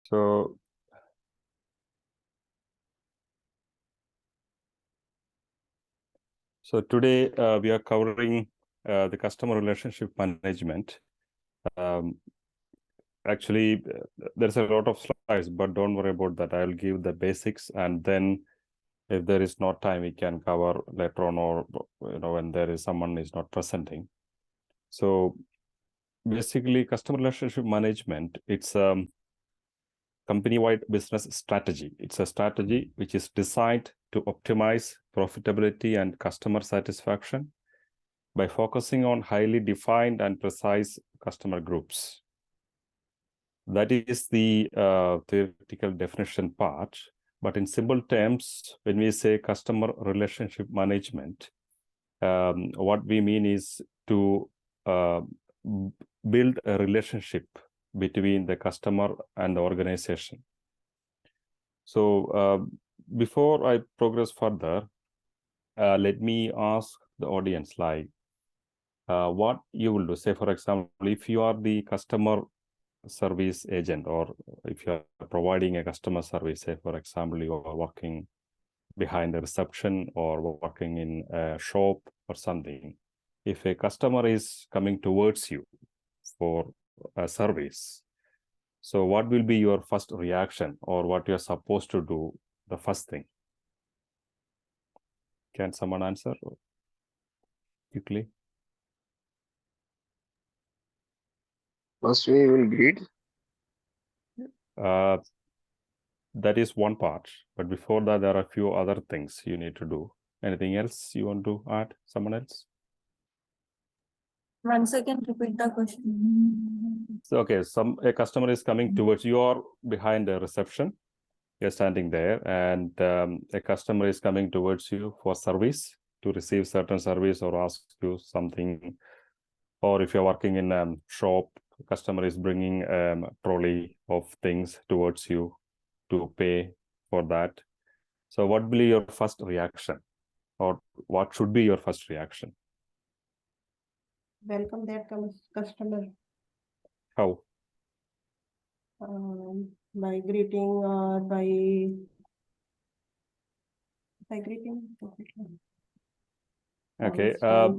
So today we are covering the customer relationship management. Actually, there's a lot of slides, but don't worry about that. I'll give the basics, and then if there is no time, we can cover later on, or when there is someone is not presenting. So basically, customer relationship management, it's company-wide business strategy. It's a strategy which is designed to optimize profitability and customer satisfaction by focusing on highly defined and precise customer groups. That is the theoretical definition part. But in simple terms, when we say customer relationship management, what we mean is to build a relationship between the customer and the organization. So before I progress further, let me ask the audience, like, what you will do. Say, for example, if you are the customer service agent, or if you are providing a customer service, say, for example, you are working behind the reception or working in a shop or something. If a customer is coming towards you for a service, so what will be your first reaction, or what you're supposed to do, the first thing? Can someone answer quickly? First, we will greet. That is one part, but before that, there are a few other things you need to do. Anything else you want to add? Someone else? Once again, repeat the question. So, okay, a customer is coming towards you, or behind the reception. You're standing there, and a customer is coming towards you for service, to receive certain service or ask you something. Or if you're working in a shop, customer is bringing a trolley of things towards you to pay for that. So what will be your first reaction, or what should be your first reaction? Welcome that customer. How? By greeting or by greeting. Okay.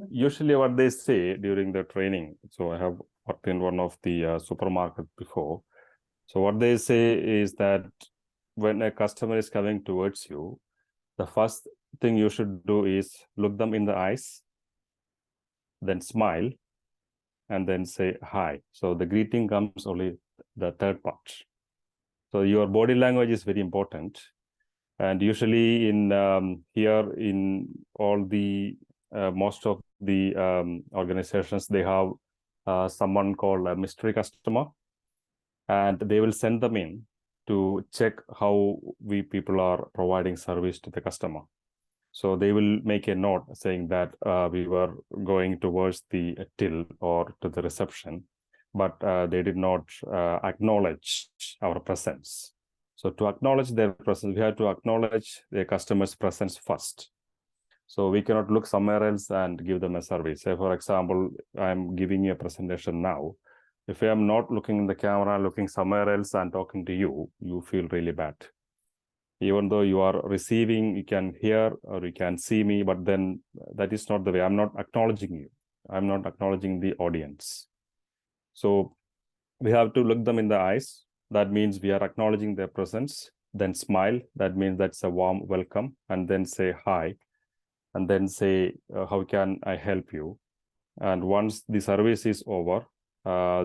Usually what they say during the training, so I have worked in one of the supermarket before. So what they say is that when a customer is coming towards you, the first thing you should do is look them in the eyes, then smile, and then say hi. So the greeting comes only the third part. So your body language is very important. And usually in here in all the most of the organizations, they have someone called a mystery customer, and they will send them in to check how we people are providing service to the customer. So they will make a note saying that we were going towards the till or to the reception, but they did not acknowledge our presence. So to acknowledge their presence, we have to acknowledge the customer's presence first. So we cannot look somewhere else and give them a service. Say, for example, I'm giving you a presentation now. If I am not looking in the camera, looking somewhere else and talking to you, you feel really bad. Even though you are receiving, you can hear or you can see me, but then that is not the way. I'm not acknowledging you. I'm not acknowledging the audience. So we have to look them in the eyes. That means we are acknowledging their presence. Then smile. That means that's a warm welcome. And then say hi. And then say, how can I help you? And once the service is over,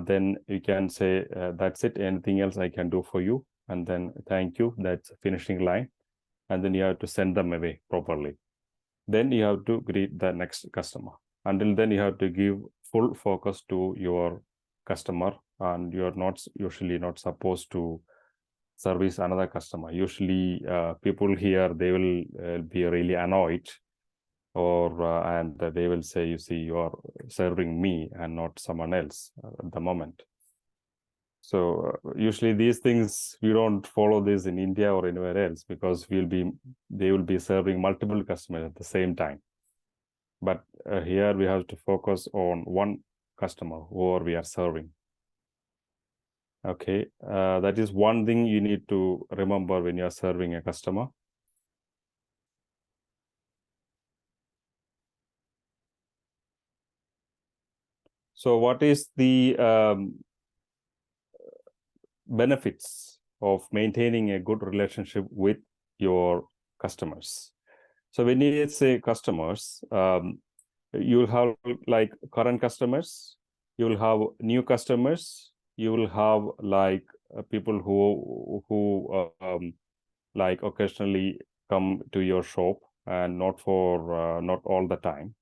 then you can say, that's it. Anything else I can do for you? And then thank you. That's a finishing line. And then you have to send them away properly. Then you have to greet the next customer. Until then, you have to give full focus to your customer, and you're not usually not supposed to service another customer. Usually people here, they will be really annoyed, or and they will say, you see, you are serving me and not someone else at the moment. So usually these things, we don't follow this in India or anywhere else, because they will be serving multiple customers at the same time. But here we have to focus on one customer who we are serving. Okay, that is one thing you need to remember when you are serving a customer. So what is the benefits of maintaining a good relationship with your customers? So when you say customers, you will have like current customers, you will have new customers, you will have like people who like occasionally come to your shop and not for not all the time.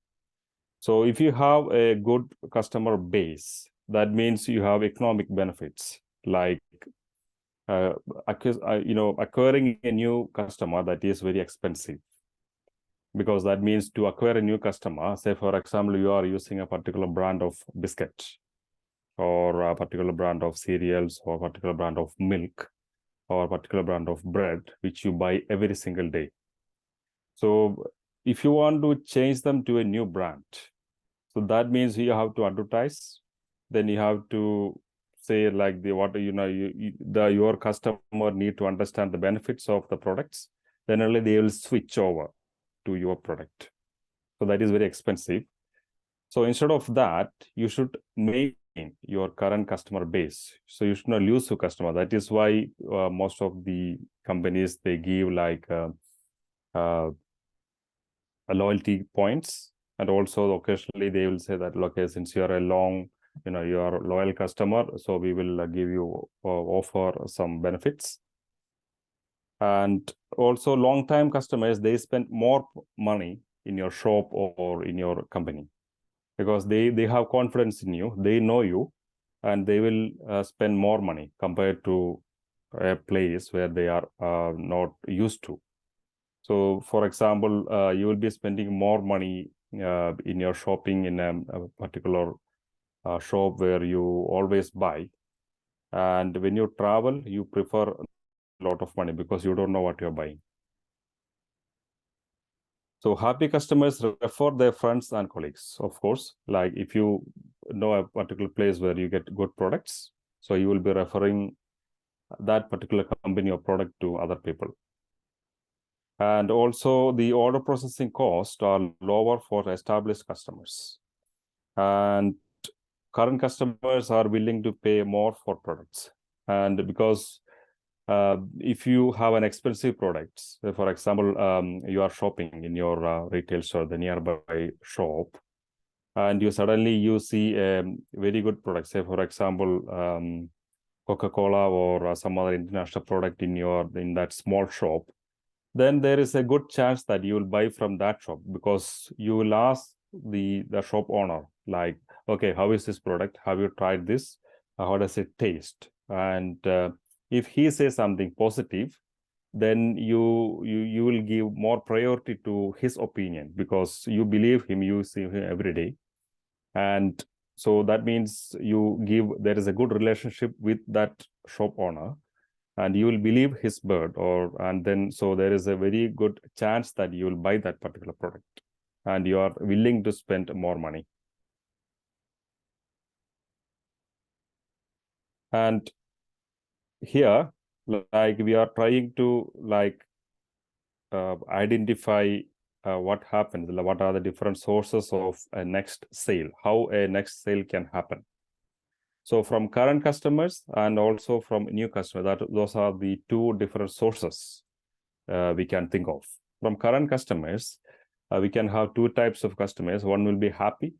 So if you have a good customer base, that means you have economic benefits like acquiring a new customer that is very expensive, because that means to acquire a new customer, say for example, you are using a particular brand of biscuit or a particular brand of cereals or a particular brand of milk or a particular brand of bread, which you buy every single day. So if you want to change them to a new brand, so that means you have to advertise, then you have to say like your customer need to understand the benefits of the products, then only they will switch over to your product. So that is very expensive. So instead of that, you should maintain your current customer base. So you should not lose your customer. That is why most of the companies, they give like loyalty points, and also occasionally they will say that, okay, since you're you're a loyal customer, so we will give you offer some benefits. And also long-time customers, they spend more money in your shop or in your company because they have confidence in you, they know you, and they will spend more money compared to a place where they are not used to. So for example, you will be spending more money in your shopping in a particular shop where you always buy, and when you travel, you prefer a lot of money because you don't know what you're buying. So happy customers refer their friends and colleagues, of course. Like if you know a particular place where you get good products, so you will be referring that particular company or product to other people. And also the order processing costs are lower for established customers. And current customers are willing to pay more for products. And because if you have an expensive product, for example, you are shopping in your retail store, the nearby shop, and you see a very good product, say for example, Coca-Cola or some other international product in that small shop, then there is a good chance that you will buy from that shop, because you will ask the shop owner, like, okay, how is this product? Have you tried this? How does it taste? And if he says something positive, then you will give more priority to his opinion because you believe him, you see him every day. And so that means there is a good relationship with that shop owner, and you will believe his word, and then so there is a very good chance that you will buy that particular product and you are willing to spend more money. And here, like we are trying to identify what happens, what are the different sources of a next sale, how a next sale can happen. So from current customers and also from new customers, those are the two different sources we can think of. From current customers, we can have two types of customers. One will be happy,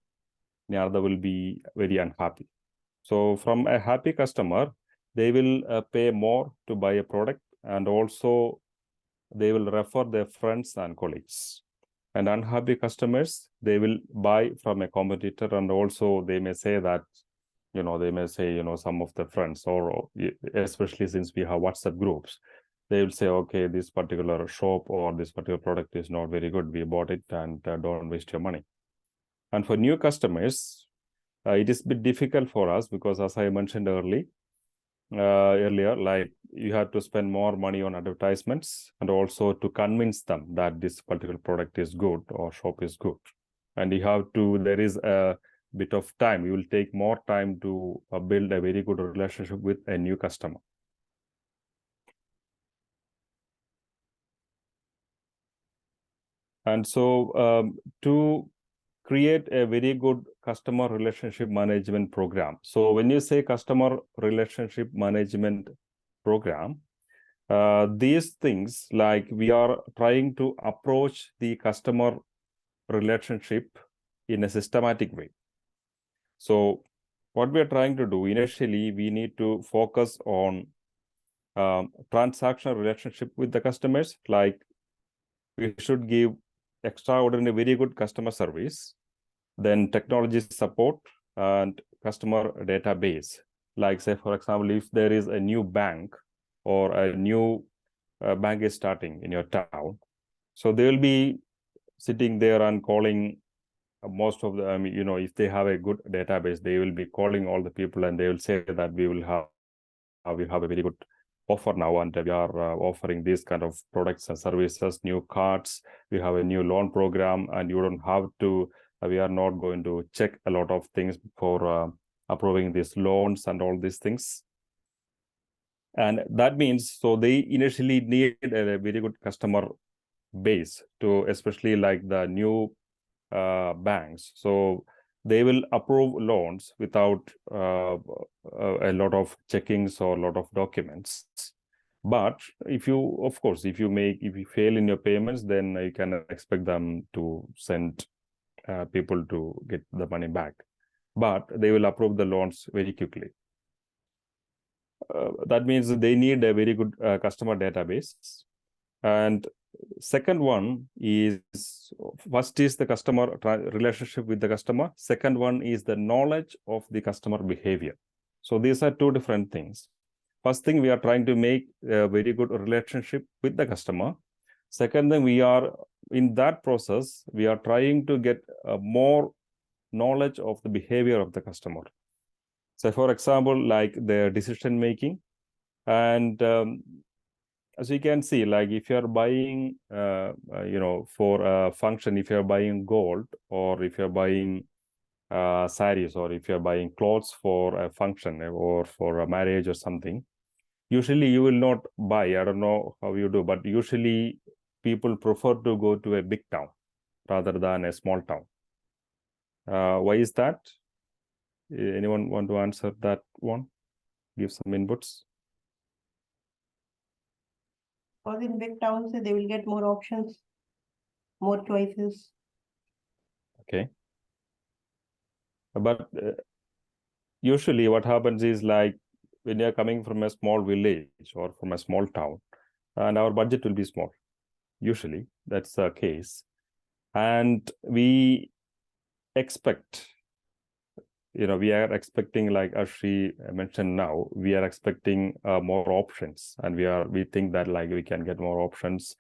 the other will be very unhappy. So from a happy customer, they will pay more to buy a product, and also they will refer their friends and colleagues. And unhappy customers, they will buy from a competitor, and also they may say that, some of the friends, or especially since we have WhatsApp groups, they will say, okay, this particular shop or this particular product is not very good, we bought it, and don't waste your money. And for new customers, it is a bit difficult for us because, as I mentioned earlier, like you have to spend more money on advertisements and also to convince them that this particular product is good or shop is good. And there is a bit of time. You will take more time to build a very good relationship with a new customer. And so to create a very good customer relationship management program. So when you say customer relationship management program, these things, like we are trying to approach the customer relationship in a systematic way. So what we are trying to do initially, we need to focus on transactional relationship with the customers. Like we should give extraordinary, very good customer service, then technology support and customer database. Like say, for example, if there is a new bank or a new bank is starting in your town, so they will be sitting there and calling most of the, if they have a good database, they will be calling all the people and they will say that we have a very good offer now, and we are offering these kind of products and services, new cards, we have a new loan program, and you don't have to, we are not going to check a lot of things for approving these loans and all these things. And that means, so they initially need a very good customer base to, especially like the new banks. So they will approve loans without a lot of checkings or a lot of documents. But if you, of course, if you fail in your payments, then you can expect them to send people to get the money back. But they will approve the loans very quickly. That means they need a very good customer database. And second one is, first is the customer relationship with the customer. Second one is the knowledge of the customer behavior. So these are two different things. First thing, we are trying to make a very good relationship with the customer. Second thing, we are in that process, we are trying to get more knowledge of the behavior of the customer. So for example, like their decision making. And as you can see, like if you're buying, for a function, if you're buying gold, or if you're buying saris, or if you're buying clothes for a function or for a marriage or something, usually you will not buy, I don't know how you do, but usually people prefer to go to a big town rather than a small town. Why is that? Anyone want to answer that one? Give some inputs. Because in big towns, they will get more options, more choices. Okay. But usually what happens is, like when you're coming from a small village or from a small town, and our budget will be small. Usually that's the case. And we expect, we are expecting, like Ashri mentioned now, we are expecting more options, and we think that like we can get more options.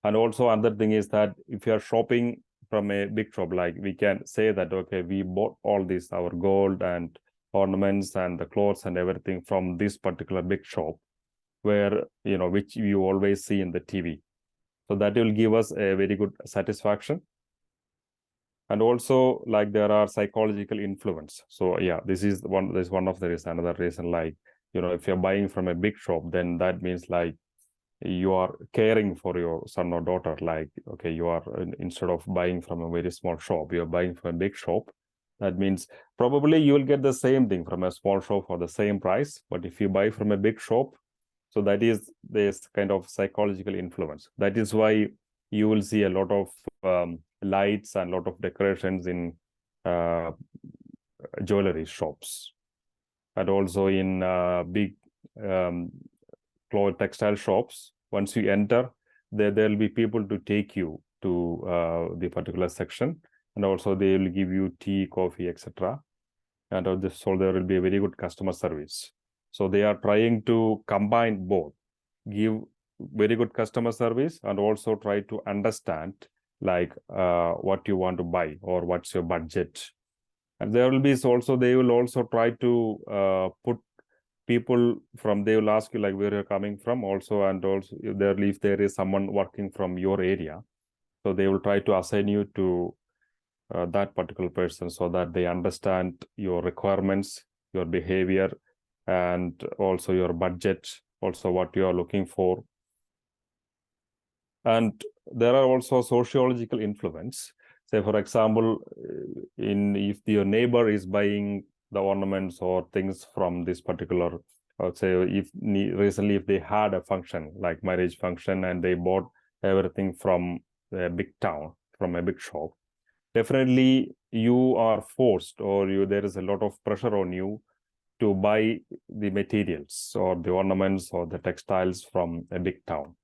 And also another thing is that if you are shopping from a big shop, like we can say that, okay, we bought all this, our gold and ornaments and the clothes and everything from this particular big shop, where, which you always see in the TV. So that will give us a very good satisfaction. And also, like there are psychological influence. So yeah, this is one of the reasons. Another reason, like, if you're buying from a big shop, then that means like you are caring for your son or daughter. Like, okay, you are, instead of buying from a very small shop, you're buying from a big shop. That means probably you will get the same thing from a small shop for the same price. But if you buy from a big shop, so that is this kind of psychological influence. That is why you will see a lot of lights and a lot of decorations in jewelry shops, and also in big cloth textile shops. Once you enter, there will be people to take you to the particular section, and also they will give you tea, coffee, etc. And so there will be a very good customer service. So they are trying to combine both, give very good customer service and also try to understand like what you want to buy or what's your budget. And there will be also, they will also try to put people from, they will ask you like where you're coming from also, and also if there is someone working from your area, so they will try to assign you to that particular person so that they understand your requirements, your behavior, and also your budget, also what you are looking for. And there are also sociological influence. Say, for example, if your neighbor is buying the ornaments or things from this particular, say, recently if they had a function like marriage function and they bought everything from a big town, from a big shop, definitely you are forced, or there is a lot of pressure on you to buy the materials or the ornaments or the textiles from a big town.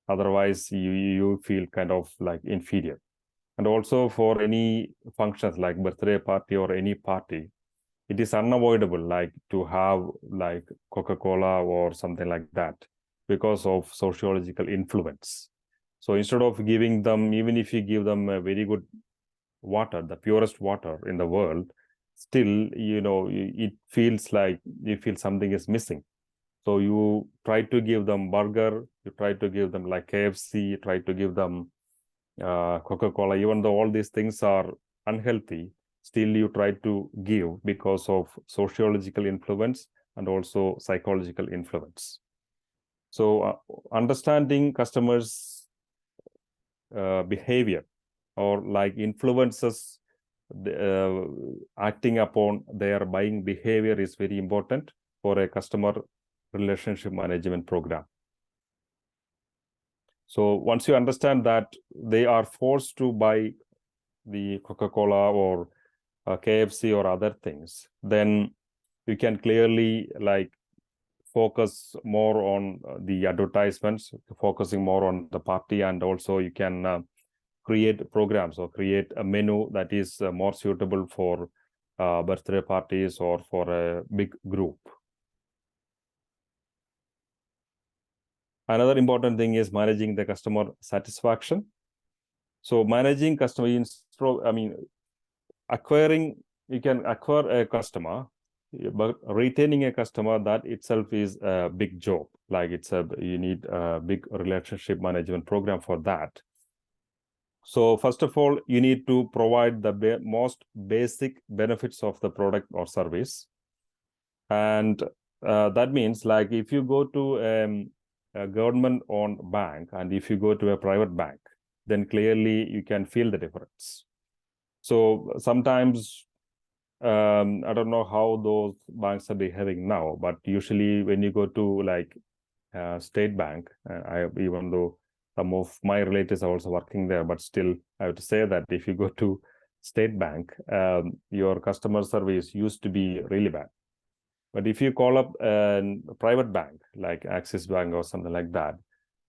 Otherwise, you feel kind of like inferior. And also for any functions like birthday party or any party, it is unavoidable like to have like Coca-Cola or something like that because of sociological influence. So instead of giving them, even if you give them a very good water, the purest water in the world, still, it feels like you feel something is missing. So you try to give them burger, you try to give them like KFC, you try to give them Coca-Cola, even though all these things are unhealthy, still you try to give because of sociological influence and also psychological influence. So understanding customers' behavior or like influences acting upon their buying behavior is very important for a customer relationship management program. So once you understand that they are forced to buy the Coca-Cola or KFC or other things, then you can clearly like focus more on the advertisements, focusing more on the party, and also you can create programs or create a menu that is more suitable for birthday parties or for a big group. Another important thing is managing the customer satisfaction. So managing customer, acquiring, you can acquire a customer, but retaining a customer, that itself is a big job. Like you need a big relationship management program for that. So first of all, you need to provide the most basic benefits of the product or service. And that means like if you go to a government-owned bank and if you go to a private bank, then clearly you can feel the difference. So sometimes, I don't know how those banks are behaving now, but usually when you go to like State Bank, even though some of my relatives are also working there, but still I have to say that if you go to State Bank, your customer service used to be really bad. But if you call up a private bank like Axis Bank or something like that,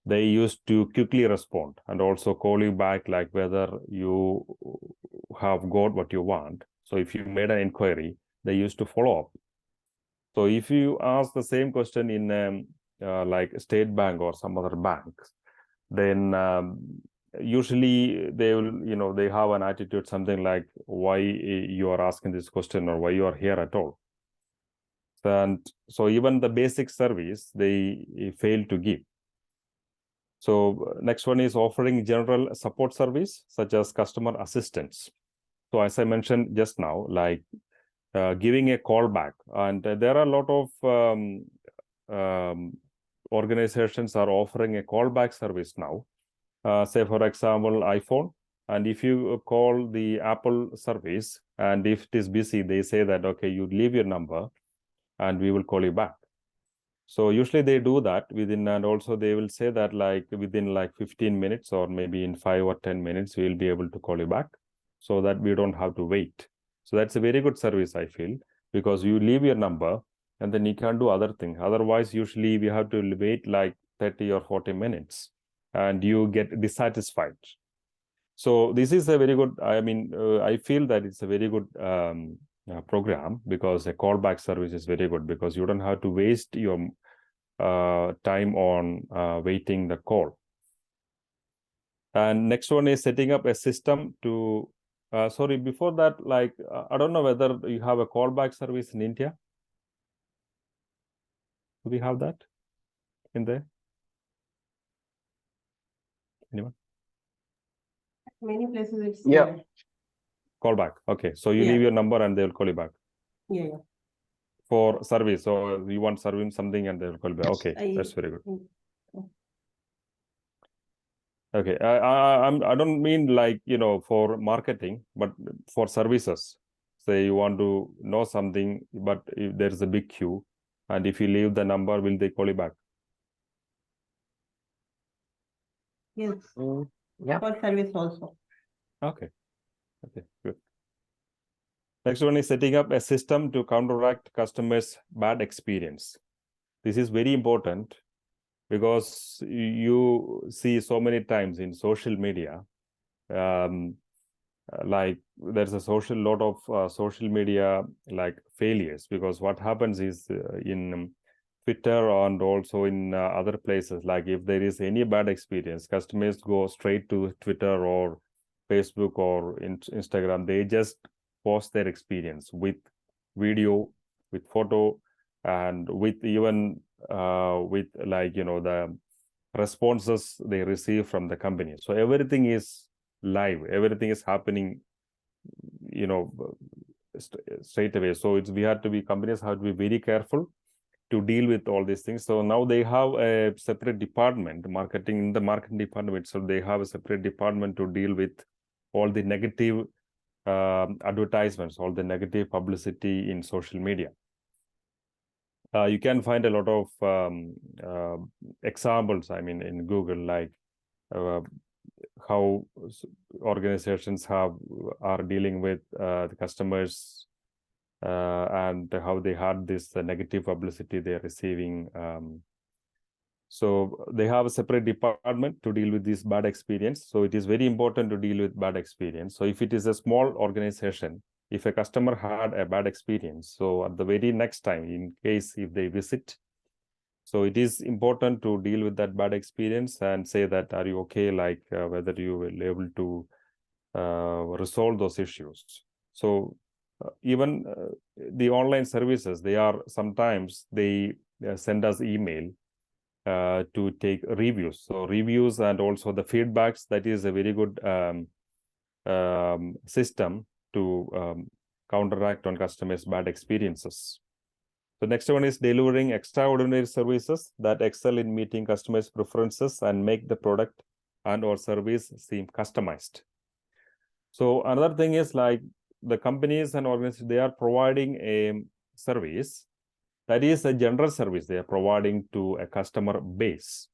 they used to quickly respond and also call you back like whether you have got what you want. So if you made an inquiry, they used to follow up. So if you ask the same question in like State Bank or some other banks, then usually they will, they have an attitude something like why you are asking this question or why you are here at all. And so even the basic service they fail to give. So next one is offering general support service such as customer assistance. So as I mentioned just now, like giving a call back, and there are a lot of organizations are offering a callback service now. Say for example, iPhone, and if you call the Apple service and if it is busy, they say that, okay, you leave your number and we will call you back. So usually they do that within, and also they will say that like within like 15 minutes or maybe in 5 or 10 minutes, we'll be able to call you back so that we don't have to wait. So that's a very good service, I feel, because you leave your number and then you can do other things. Otherwise, usually we have to wait like 30 or 40 minutes and you get dissatisfied. So this is a very good, I feel that it's a very good program because a callback service is very good because you don't have to waste your time on waiting the call. And next one is setting up a system to, sorry, before that, like, I don't know whether you have a callback service in India. Do we have that in there? Anyone? Many places it's Yeah. there. Call back. Okay. So you Yeah. leave your number and they'll call you back Yeah. for service. So you want serving something and they'll call you back. Okay. That's very good. Okay. I don't mean like, for marketing, but for services. Say you want to know something, but if there's a big queue, and if you leave the number, will they call you back? Yes. Yeah. For service also. Okay. Okay, good. Next one is setting up a system to counteract customers' bad experience. This is very important because you see so many times in social media, like there's a lot of social media like failures, because what happens is in Twitter and also in other places, like if there is any bad experience, customers go straight to Twitter or Facebook or Instagram. They just post their experience with video, with photo, and with even with like the responses they receive from the company. So everything is live, everything is happening straight away. So companies have to be very careful to deal with all these things. So now they have a separate department, marketing. In the marketing department, so they have a separate department to deal with all the negative advertisements, all the negative publicity in social media. You can find a lot of examples, I mean, in Google, like how organizations are dealing with the customers and how they had this negative publicity they're receiving. So they have a separate department to deal with this bad experience. So it is very important to deal with bad experience. So if it is a small organization, if a customer had a bad experience, so at the very next time, in case if they visit, so it is important to deal with that bad experience and say that, are you okay, like whether you will able to resolve those issues. So even the online services, sometimes they send us email to take reviews. So reviews and also the feedbacks, that is a very good system to counteract on customers' bad experiences. The next one is delivering extraordinary services that excel in meeting customers' preferences and make the product and or service seem customized. So another thing is like the companies and organizations, they are providing a service that is a general service they are providing to a customer base.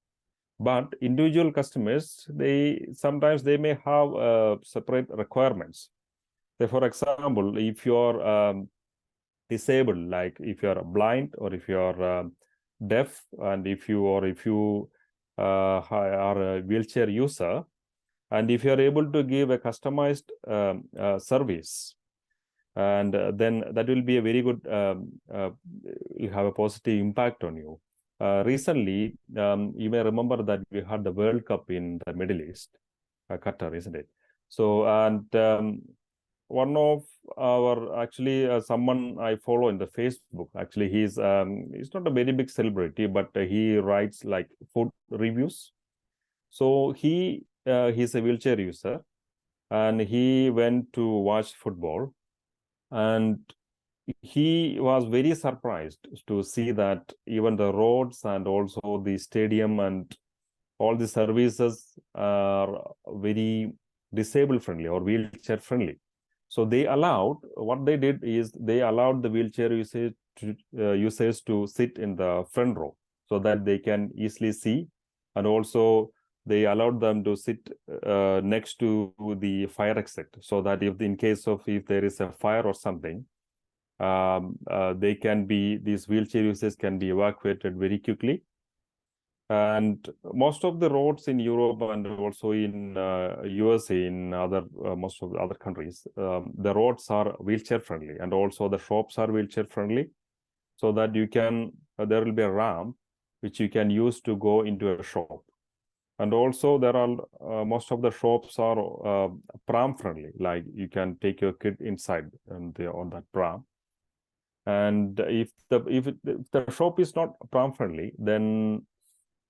But individual customers, sometimes they may have separate requirements. So for example, if you're disabled, like if you're blind or if you're deaf, and if you are a wheelchair user, and if you're able to give a customized service, and then that will be a very good, will have a positive impact on you. Recently, you may remember that we had the World Cup in the Middle East, Qatar, isn't it? So, and one of our, actually, someone I follow in the Facebook, actually, he's not a very big celebrity, but he writes like food reviews. So he's a wheelchair user, and he went to watch football, and he was very surprised to see that even the roads and also the stadium and all the services are very disabled friendly or wheelchair friendly. So what they did is they allowed the wheelchair users to sit in the front row so that they can easily see, and also they allowed them to sit next to the fire exit, so that if there is a fire or something, these wheelchair users can be evacuated very quickly. And most of the roads in Europe and also in USA, in most of the other countries, the roads are wheelchair friendly, and also the shops are wheelchair friendly, so that there will be a ramp which you can use to go into a shop. And also there are most of the shops are pram friendly, like you can take your kid inside and they're on that pram. And if the shop is not pram friendly, then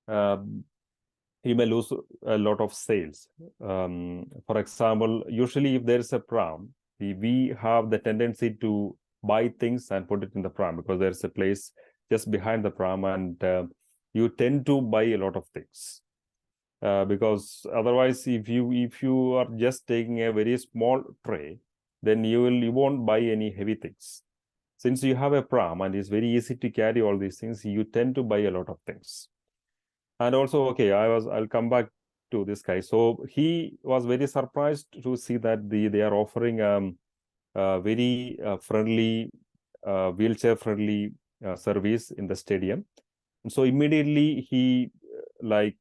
you may lose a lot of sales. For example, usually if there is a pram, we have the tendency to buy things and put it in the pram because there's a place just behind the pram, and you tend to buy a lot of things. Because otherwise, if you are just taking a very small tray, then you won't buy any heavy things. Since you have a pram and it's very easy to carry all these things, you tend to buy a lot of things. And also, okay, I'll come back to this guy. So he was very surprised to see that they are offering very friendly, wheelchair friendly service in the stadium. And so immediately he like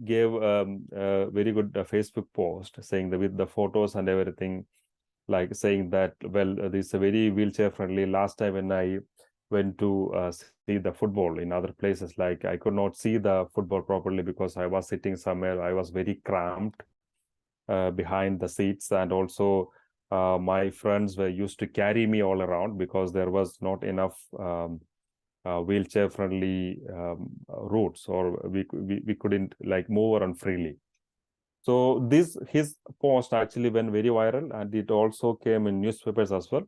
gave a very good Facebook post saying that with the photos and everything, like saying that, well, this is a very wheelchair friendly. Last time when I went to see the football in other places, like I could not see the football properly because I was sitting somewhere, I was very cramped behind the seats, and also my friends were used to carry me all around because there was not enough wheelchair friendly routes, or we couldn't like move around freely. So his post actually went very viral, and it also came in newspapers as well.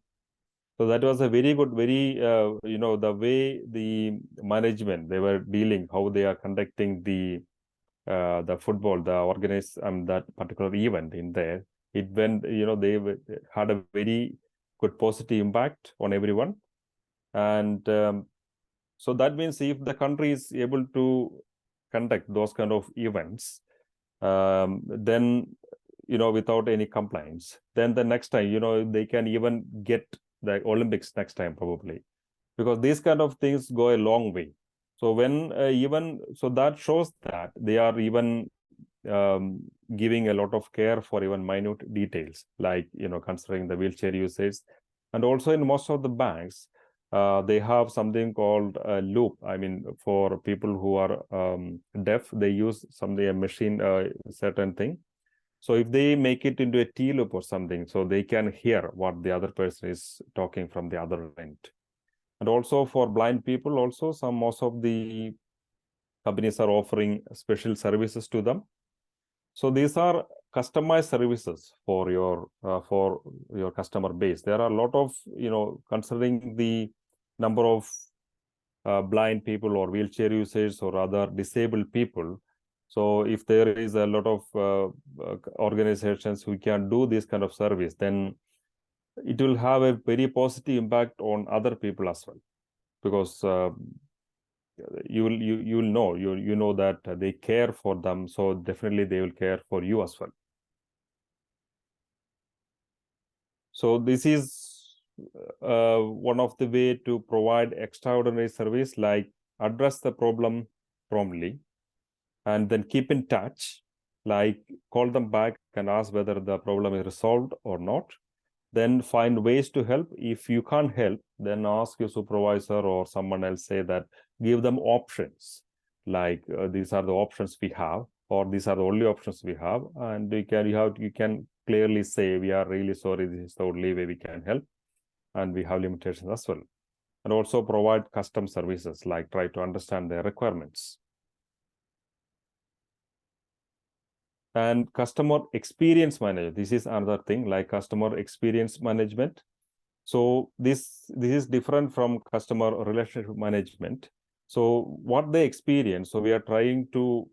So that was a very good, very the way the management, they were dealing, how they are conducting the football, the organized that particular event in there. It went, they had a very good positive impact on everyone. And so that means if the country is able to conduct those kind of events, then, without any complaints, then the next time, they can even get the Olympics next time probably, because these kind of things go a long way. So when so that shows that they are even giving a lot of care for even minute details, like, considering the wheelchair usage. And also in most of the banks, they have something called a loop. I mean, for people who are deaf, they use a machine, certain thing. So if they make it into a T loop or something, so they can hear what the other person is talking from the other end. And also for blind people, also most of the companies are offering special services to them. So these are customized services for your customer base. There are a lot of, considering the number of blind people or wheelchair users or other disabled people. So if there is a lot of organizations who can do this kind of service, then it will have a very positive impact on other people as well, because you'll know that they care for them, so definitely they will care for you as well. So this is one of the way to provide extraordinary service, like address the problem promptly, and then keep in touch, like call them back and ask whether the problem is resolved or not. Then find ways to help. If you can't help, then ask your supervisor or someone else, say that, give them options, like these are the options we have, or these are the only options we have. And you can clearly say, we are really sorry, this is the only way we can help, and we have limitations as well. And also provide custom services, like try to understand their requirements. And customer experience management, this is another thing, like customer experience management. So this is different from customer relationship management. So what they experience, so we are trying to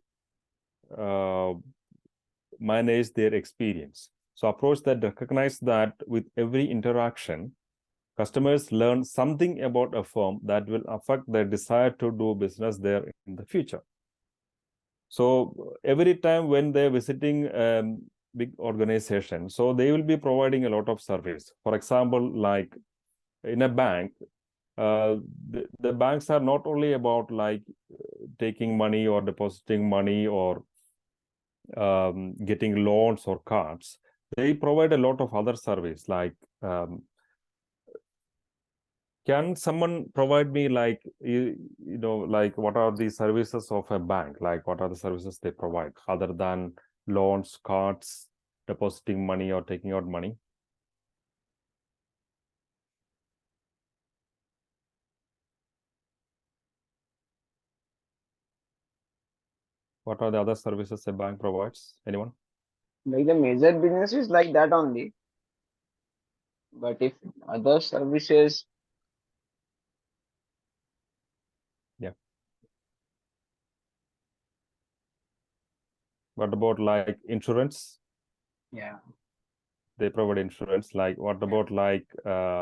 manage their experience. So approach that recognize that with every interaction, customers learn something about a firm that will affect their desire to do business there in the future. So every time when they're visiting big organization, so they will be providing a lot of service. For example, like in a bank, the banks are not only about like taking money or depositing money or getting loans or cards. They provide a lot of other service, like can someone provide me, like, like what are the services of a bank? Like what are the services they provide other than loans, cards, depositing money or taking out money? What are the other services a bank provides? Anyone? Like the major business is like that only. But if other services, What about like insurance? yeah, They provide insurance. Like what about like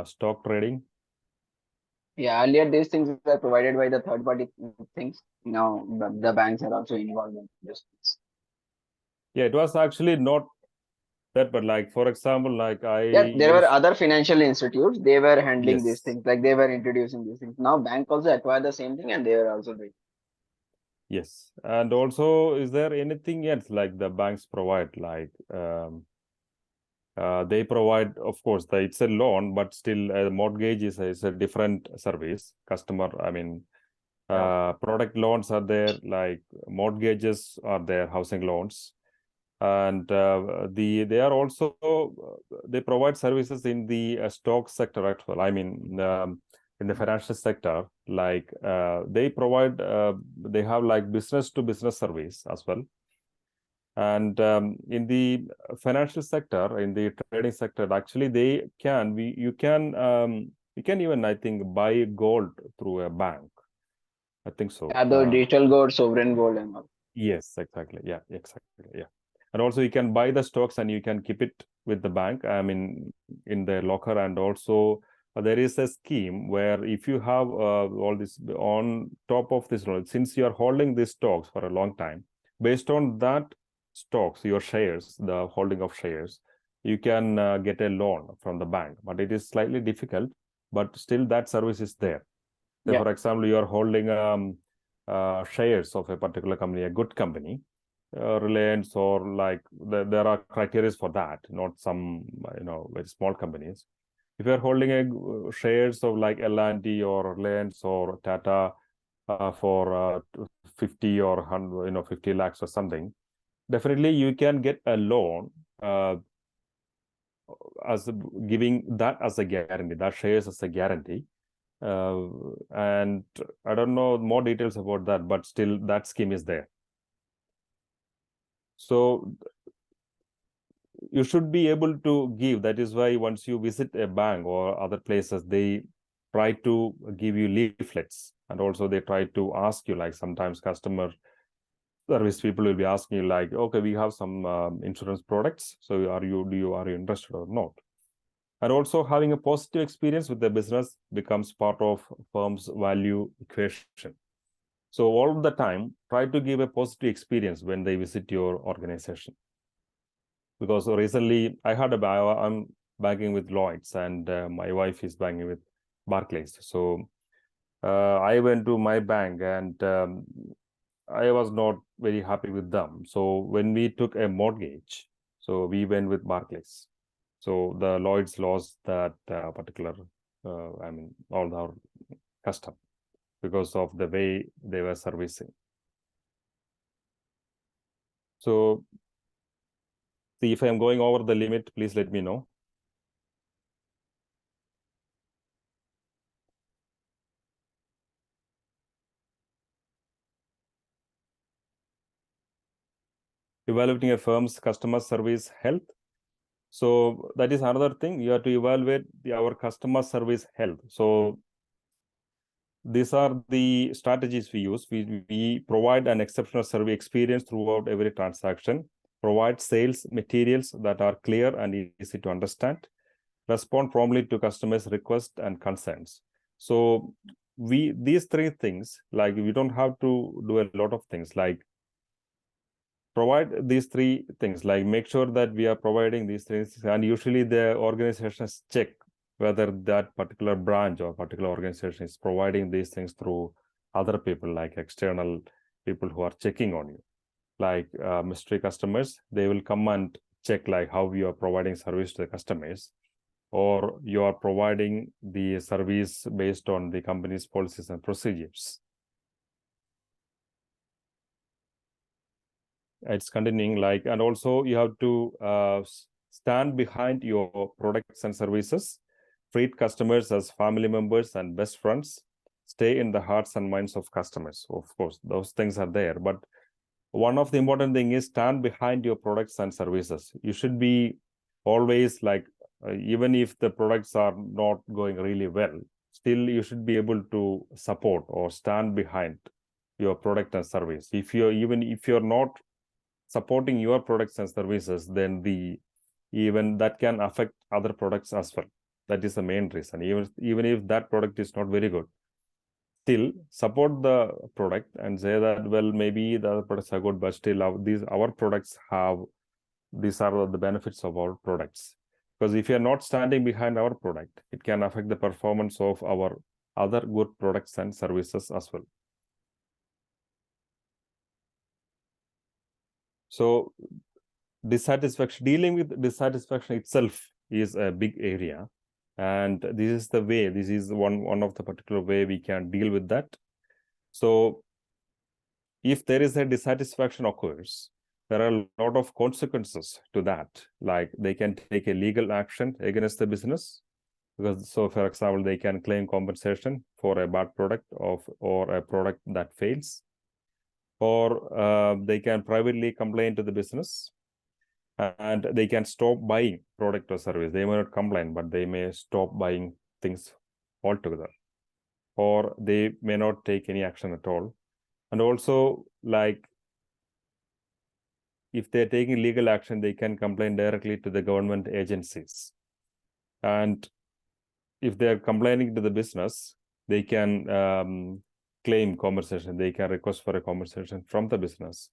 stock trading? yeah, earlier these things were provided by the third party things. Now the banks are also involved in this. Yeah, it was actually not that, but like for example, like I Yeah, there were used other financial institutes. They were handling these yes, things, like they were introducing these things. Now bank also acquire the same thing, and they are also doing. yes, and also is there anything else like the banks provide like they provide, of course, it's a loan, but still a mortgage is a different service. Customer, I mean, Yeah. product loans are there, like mortgages are there, housing loans, and they are also they provide services in the stock sector as well. I mean, in the financial sector, like they provide, they have like business to business service as well. And in the financial sector, in the trading sector, actually you can even, I think, buy gold through a bank. I think so. Yeah, the digital gold, sovereign gold, and all. Yes, exactly. Yeah, exactly. Yeah. And also you can buy the stocks and you can keep it with the bank, I mean, in the locker. And also there is a scheme where if you have all this on top of this, since you are holding these stocks for a long time, based on that stocks, your shares, the holding of shares, you can get a loan from the bank, but it is slightly difficult, but still that service is there. Say, Yeah, for example, you are holding shares of a particular company, a good company, Reliance, or like there are criteria for that, not some very small companies. If you are holding shares of like L&T or Reliance or Tata for 50 or 100, 50 lakhs or something, definitely you can get a loan as giving that as a guarantee, that shares as a guarantee. And I don't know more details about that, but still that scheme is there. So you should be able to give. That is why once you visit a bank or other places, they try to give you leaflets, and also they try to ask you, like sometimes customer service people will be asking you like, okay, we have some insurance products, so are you interested or not? And also having a positive experience with the business becomes part of firm's value equation. So all the time, try to give a positive experience when they visit your organization. Because recently I'm banking with Lloyd's, and my wife is banking with Barclays. So I went to my bank, and I was not very happy with them. So when we took a mortgage, so we went with Barclays. So the Lloyd's lost that particular, all our custom because of the way they were servicing. So see, if I'm going over the limit, please let me know. Evaluating a firm's customer service health. So that is another thing. You have to evaluate our customer service health. So these are the strategies we use. We provide an exceptional survey experience throughout every transaction, provide sales materials that are clear and easy to understand, respond promptly to customers' requests and concerns. So these three things, like we don't have to do a lot of things, like provide these three things, like make sure that we are providing these things, and usually the organizations check whether that particular branch or particular organization is providing these things through other people, like external people who are checking on you, like mystery customers. They will come and check like how you are providing service to the customers, or you are providing the service based on the company's policies and procedures. It's continuing, like, and also you have to stand behind your products and services, treat customers as family members and best friends, stay in the hearts and minds of customers. Of course, those things are there, but one of the important thing is stand behind your products and services. You should be always like even if the products are not going really well, still you should be able to support or stand behind your product and service. Even if you're not supporting your products and services, then even that can affect other products as well. That is the main reason. Even if that product is not very good, still support the product and say that, well, maybe the other products are good, but still our products have, these are the benefits of our products. Because if you're not standing behind our product, it can affect the performance of our other good products and services as well. So dissatisfaction, dealing with dissatisfaction itself is a big area. And this is the way, this is one of the particular way we can deal with that. So if there is a dissatisfaction occurs, there are a lot of consequences to that. Like they can take a legal action against the business. Because, so for example, they can claim compensation for a bad product or a product that fails. Or they can privately complain to the business. And they can stop buying product or service. They may not complain, but they may stop buying things altogether. Or they may not take any action at all. And also, like, if they're taking legal action, they can complain directly to the government agencies. And if they're complaining to the business, they can claim compensation. They can request for a compensation from the business.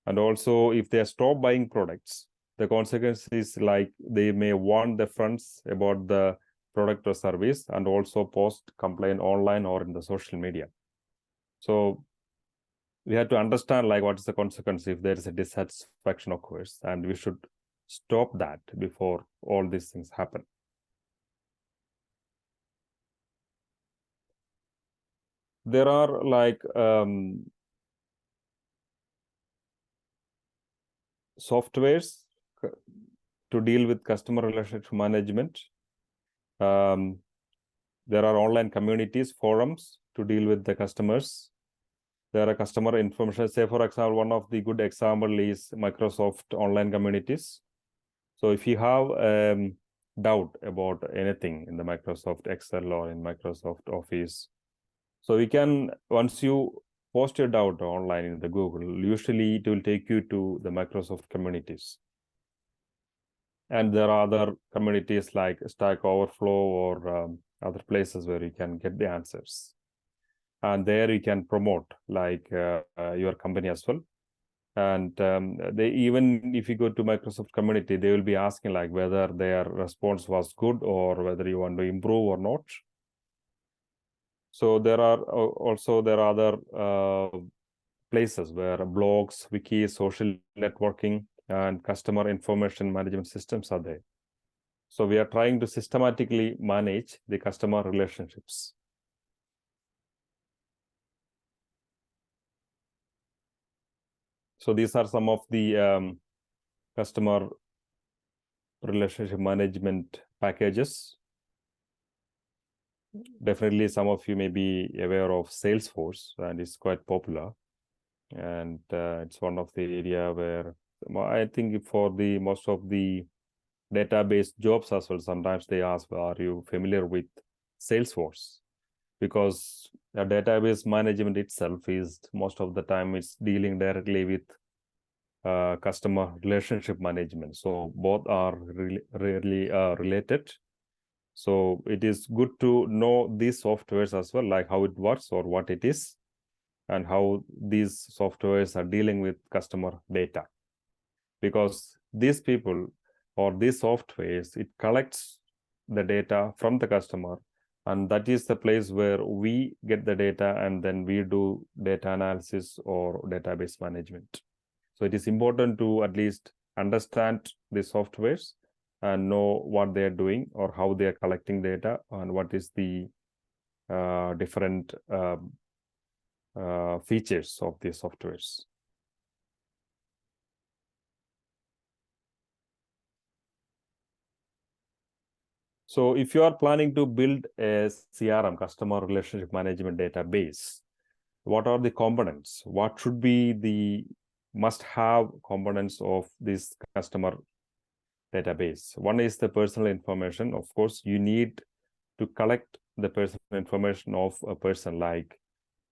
And also, if they stop buying products, the consequence is like they may warn the friends about the product or service and also post complaint online or in the social media. So we have to understand like what is the consequence if there is a dissatisfaction occurs, and we should stop that before all these things happen. There are like softwares to deal with customer relationship management. There are online communities, forums to deal with the customers. There are customer information. Say, for example, one of the good example is Microsoft online communities. So if you have doubt about anything in the Microsoft Excel or in Microsoft Office, so you can, once you post your doubt online in the Google, usually it will take you to the Microsoft communities. And there are other communities like Stack Overflow or other places where you can get the answers. And there you can promote like your company as well. And they, even if you go to Microsoft community, they will be asking like whether their response was good or whether you want to improve or not. So there are also other places where blogs, wikis, social networking, and customer information management systems are there. So we are trying to systematically manage the customer relationships. So these are some of the customer relationship management packages. Definitely some of you may be aware of Salesforce, and it's quite popular. And it's one of the area where I think for the most of the database jobs as well, sometimes they ask, are you familiar with Salesforce? Because the database management itself is most of the time it's dealing directly with customer relationship management. So both are really related. So it is good to know these softwares as well, like how it works or what it is, and how these softwares are dealing with customer data. Because these people or these softwares, it collects the data from the customer, and that is the place where we get the data and then we do data analysis or database management. So it is important to at least understand the softwares and know what they are doing or how they are collecting data and what is the different features of the softwares. So if you are planning to build a CRM, customer relationship management database, what are the components? What should be the must-have components of this customer database. One is the personal information. Of course, you need to collect the personal information of a person, like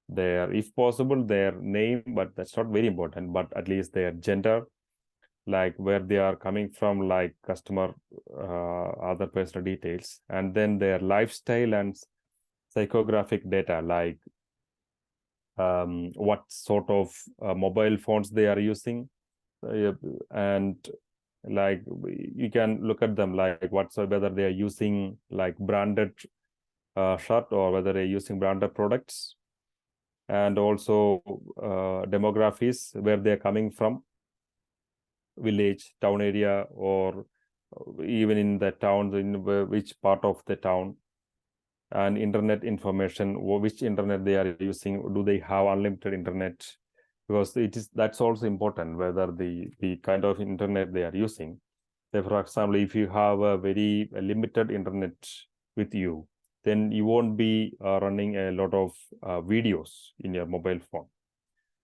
their, if possible, their name, but that's not very important, but at least their gender, like where they are coming from, like customer, other personal details, and then their lifestyle and psychographic data, like what sort of mobile phones they are using, and like you can look at them, like whether they are using like branded shirt or whether they're using branded products, and also demographics, where they're coming from, village, town area, or even in the towns, in which part of the town, and internet information, which internet they are using, do they have unlimited internet, because that's also important, whether the kind of internet they are using. Say, for example, if you have a very limited internet with you, then you won't be running a lot of videos in your mobile phone.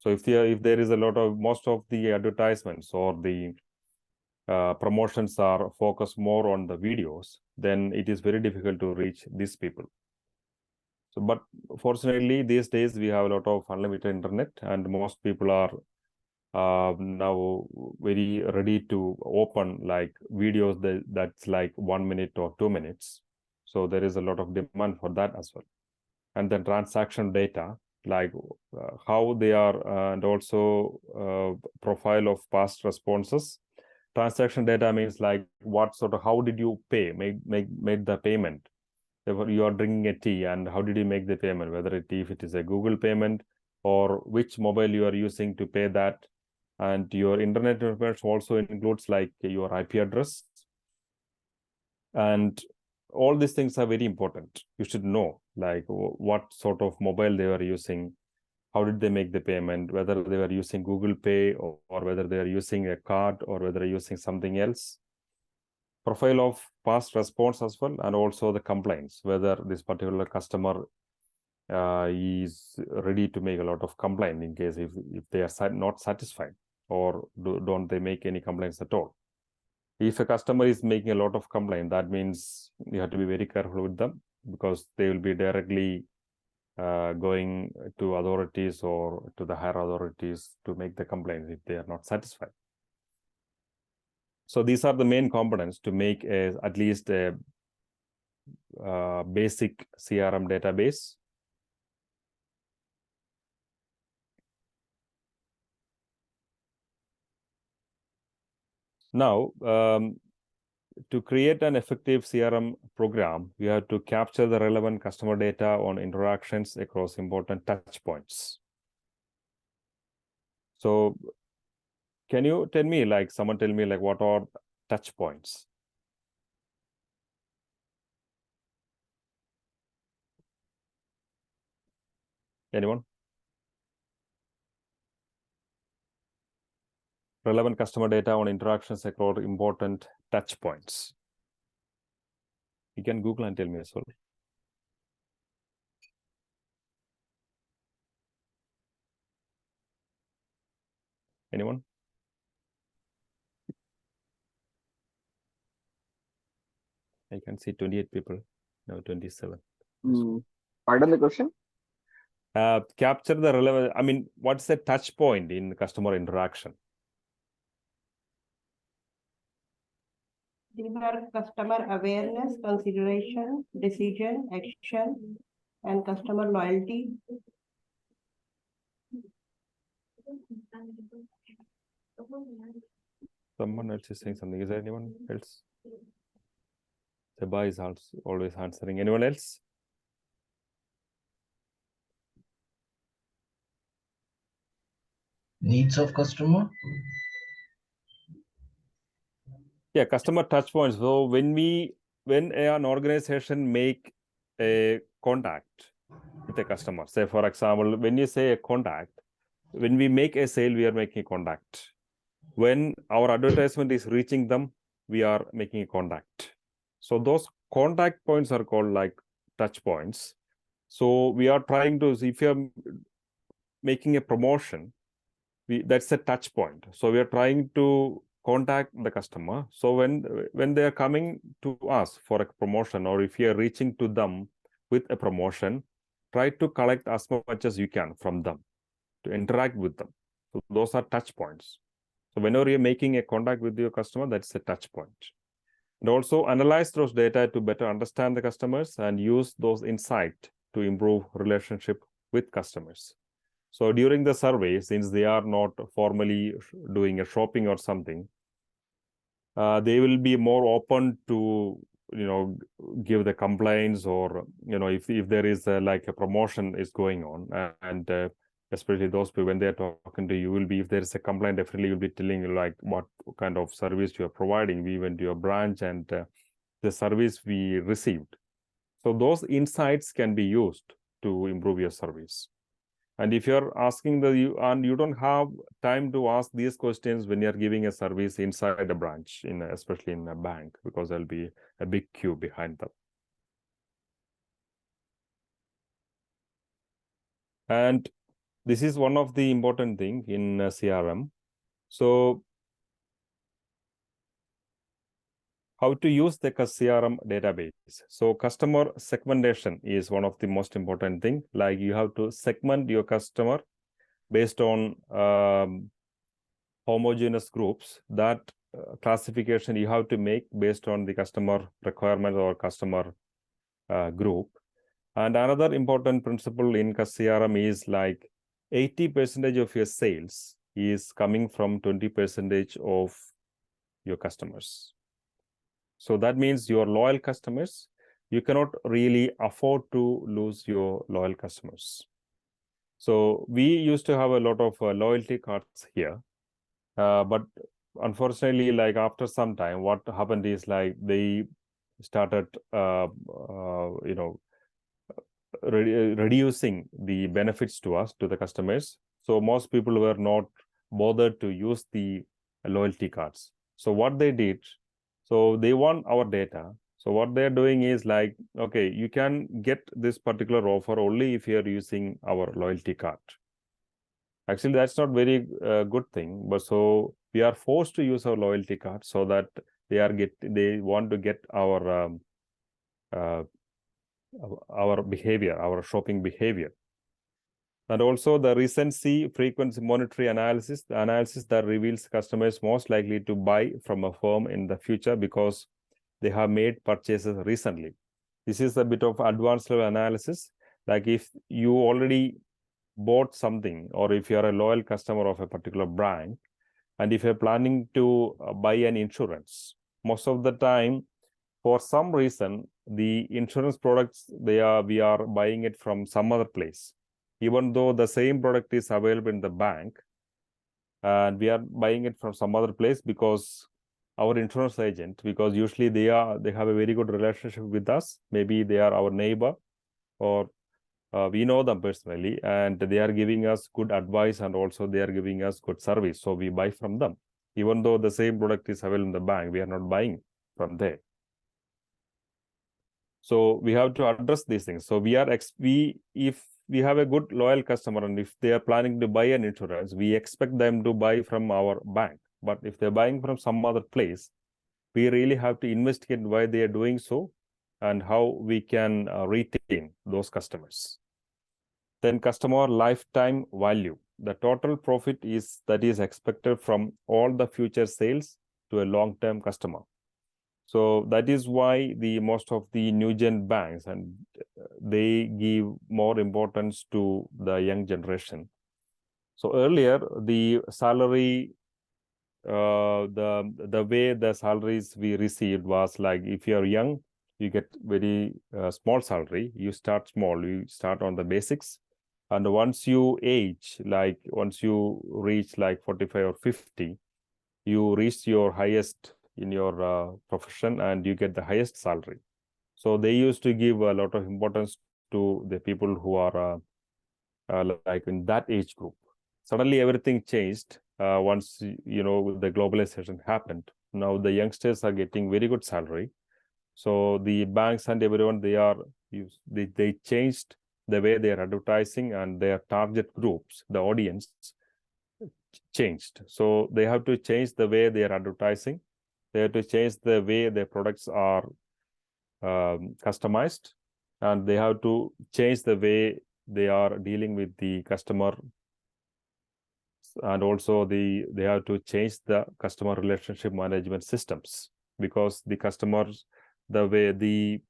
So if there is a lot of, most of the advertisements or the promotions are focused more on the videos, then it is very difficult to reach these people. So, but fortunately, these days we have a lot of unlimited internet, and most people are now very ready to open like videos that's like 1 minute or 2 minutes. So there is a lot of demand for that as well. And then transaction data, like how they are, and also profile of past responses. Transaction data means like what sort of, how did you pay, made the payment. If you are drinking a tea, and how did you make the payment, whether if it is a Google payment, or which mobile you are using to pay that. And your internet information also includes like your IP address. And all these things are very important. You should know like what sort of mobile they are using, how did they make the payment, whether they were using Google Pay, or whether they are using a card, or whether they're using something else. Profile of past response as well, and also the complaints, whether this particular customer is ready to make a lot of complaint in case if they are not satisfied, or don't they make any complaints at all. If a customer is making a lot of complaint, that means you have to be very careful with them, because they will be directly going to authorities or to the higher authorities to make the complaints if they are not satisfied. So these are the main components to make at least a basic CRM database. Now, to create an effective CRM program, you have to capture the relevant customer data on interactions across important touch points. So can you tell me, like someone tell me, like what are touch points? Anyone? Relevant customer data on interactions across important touch points. You can Google and tell me as well. Anyone? I can see 28 people, now 27. Pardon the question? Capture the relevant, I mean, what's the touch point in customer interaction? These are customer awareness, consideration, decision, action, and customer loyalty. Someone else is saying something. Is there anyone else? Seba is always answering. Anyone else? Needs of customer. Yeah, customer touch points. So when an organization make a contact with a customer, say for example, when you say a contact, when we make a sale, we are making a contact. When our advertisement is reaching them, we are making a contact. So those contact points are called like touch points. So we are trying to see, if you're making a promotion, that's a touch point. So we are trying to contact the customer. So when they are coming to us for a promotion, or if you are reaching to them with a promotion, try to collect as much as you can from them, to interact with them. So those are touch points. So whenever you're making a contact with your customer, that's a touch point. And also analyze those data to better understand the customers and use those insights to improve relationship with customers. So during the survey, since they are not formally doing a shopping or something, they will be more open to, give the complaints, or, if there is like a promotion is going on, and especially those people, when they're talking to you, will be, if there is a complaint, definitely you'll be telling you like what kind of service you are providing. We went to your branch and the service we received. So those insights can be used to improve your service. And if you're asking and you don't have time to ask these questions when you're giving a service inside a branch, especially in a bank, because there'll be a big queue behind them. And this is one of the important thing in CRM. So how to use the CRM database. So customer segmentation is one of the most important thing. Like you have to segment your customer based on homogeneous groups. That classification you have to make based on the customer requirement or customer group. And another important principle in CRM is like 80% of your sales is coming from 20% of your customers. So that means your loyal customers, you cannot really afford to lose your loyal customers. So we used to have a lot of loyalty cards here. But unfortunately, like after some time, what happened is like they started, reducing the benefits to us, to the customers. So most people were not bothered to use the loyalty cards. So what they did, so they want our data. So what they're doing is like, okay, you can get this particular offer only if you're using our loyalty card. Actually, that's not very good thing, but so we are forced to use our loyalty card so that they want to get our behavior, our shopping behavior. And also the recency frequency monetary analysis, the analysis that reveals customers most likely to buy from a firm in the future because they have made purchases recently. This is a bit of advanced level analysis. Like if you already bought something, or if you are a loyal customer of a particular brand, and if you're planning to buy an insurance, most of the time, for some reason, the insurance products, we are buying it from some other place, even though the same product is available in the bank, and we are buying it from some other place because our insurance agent, because usually they have a very good relationship with us. Maybe they are our neighbor, or we know them personally, and they are giving us good advice, and also they are giving us good service. So we buy from them, even though the same product is available in the bank. We are not buying from there. So we have to address these things. So if we have a good loyal customer, and if they are planning to buy an insurance, we expect them to buy from our bank. But if they're buying from some other place, we really have to investigate why they are doing so and how we can retain those customers. Then customer lifetime value, the total profit that is expected from all the future sales to a long-term customer. So that is why most of the new gen banks, and they give more importance to the young generation. So earlier, the salary, the way the salaries we received was like, if you're young, you get very small salary. You start small, you start on the basics. And once you age, like once you reach like 45 or 50, you reach your highest in your profession, and you get the highest salary. So they used to give a lot of importance to the people who are like in that age group. Suddenly everything changed once the globalization happened. Now the youngsters are getting very good salary. So the banks and everyone, they changed the way they are advertising and their target groups, the audience, changed. So they have to change the way they are advertising. They have to change the way their products are customized, and they have to change the way they are dealing with the customer, and also they have to change the customer relationship management systems, because the customers, the way the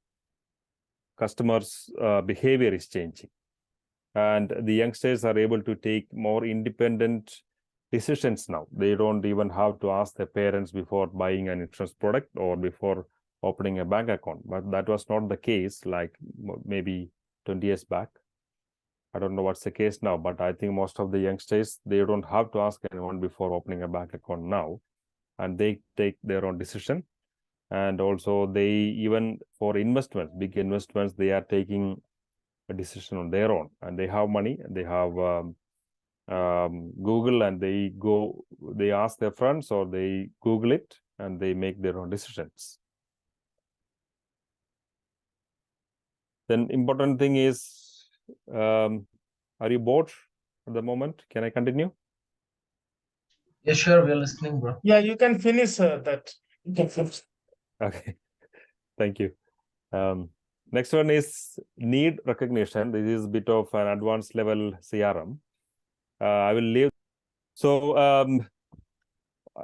customers behavior is changing, and the youngsters are able to take more independent decisions now. They don't even have to ask their parents before buying an insurance product or before opening a bank account. But that was not the case like maybe 20 years back. I don't know what's the case now, but I think most of the youngsters, they don't have to ask anyone before opening a bank account now, and they take their own decision. And also they, even for investments, big investments, they are taking a decision on their own, and they have money, and they have Google, and they ask their friends or they Google it, and they make their own decisions. Then important thing is, are you bored at the moment? Can I continue? Yeah, sure, we're listening, bro. Yeah, you can finish that. You can finish. Okay, thank you. Next one is need recognition. This is a bit of an advanced level CRM. I will leave. So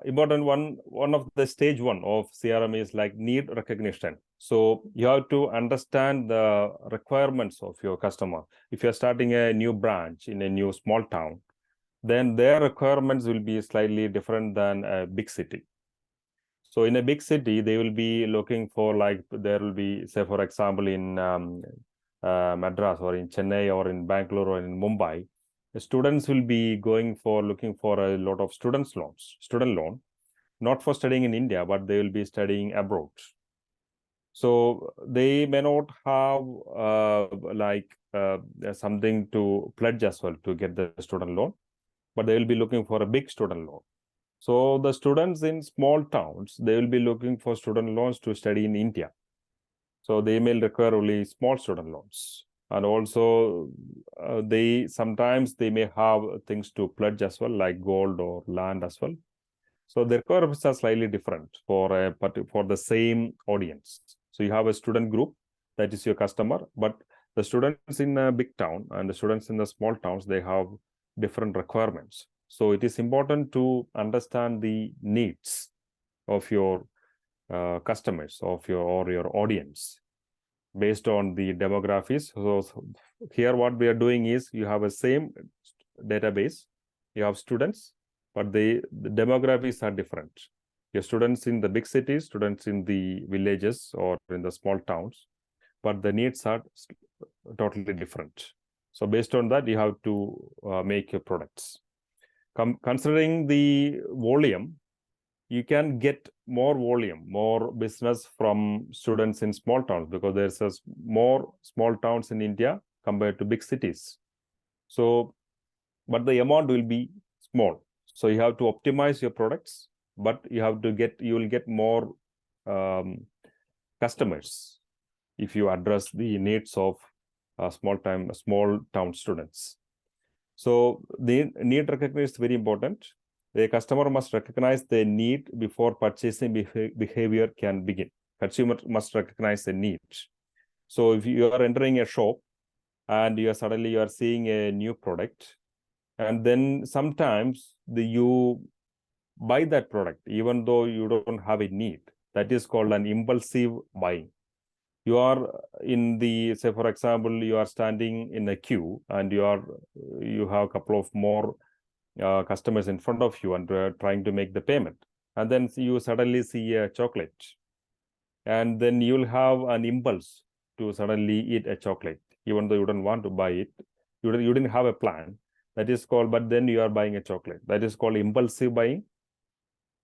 important one of the stage one of CRM is like need recognition. So you have to understand the requirements of your customer. If you're starting a new branch in a new small town, then their requirements will be slightly different than a big city. So in a big city, they will be looking for, like, there will be, say, for example, in Madras or in Chennai or in Bangalore or in Mumbai, the students will be looking for a lot of student loan, not for studying in India, but they will be studying abroad. So they may not have something to pledge as well to get the student loan, but they will be looking for a big student loan. So the students in small towns, they will be looking for student loans to study in India. So they may require only small student loans. And also sometimes they may have things to pledge as well, like gold or land as well. So the requirements are slightly different for the same audience. So you have a student group, that is your customer, but the students in a big town and the students in the small towns, they have different requirements. So it is important to understand the needs of your customers, or your audience, based on the demographics. So here what we are doing is, you have a same database, you have students, but the demographics are different. Your students in the big cities, students in the villages or in the small towns, but the needs are totally different. So based on that, you have to make your products. Considering the volume, you can get more volume, more business from students in small towns, because there's more small towns in India compared to big cities. So, but the amount will be small. So you have to optimize your products, but you will get more customers if you address the needs of small town students. So the need recognition is very important. The customer must recognize the need before purchasing behavior can begin. Consumer must recognize the need. So if you are entering a shop and you are seeing a new product, and then sometimes you buy that product even though you don't have a need. That is called an impulsive buying. You are say for example, you are standing in a queue and you have a couple of more customers in front of you, and trying to make the payment, and then you suddenly see a chocolate, and then you'll have an impulse to suddenly eat a chocolate even though you don't want to buy it. You didn't have a plan. That is called, but then you are buying a chocolate. That is called impulsive buying.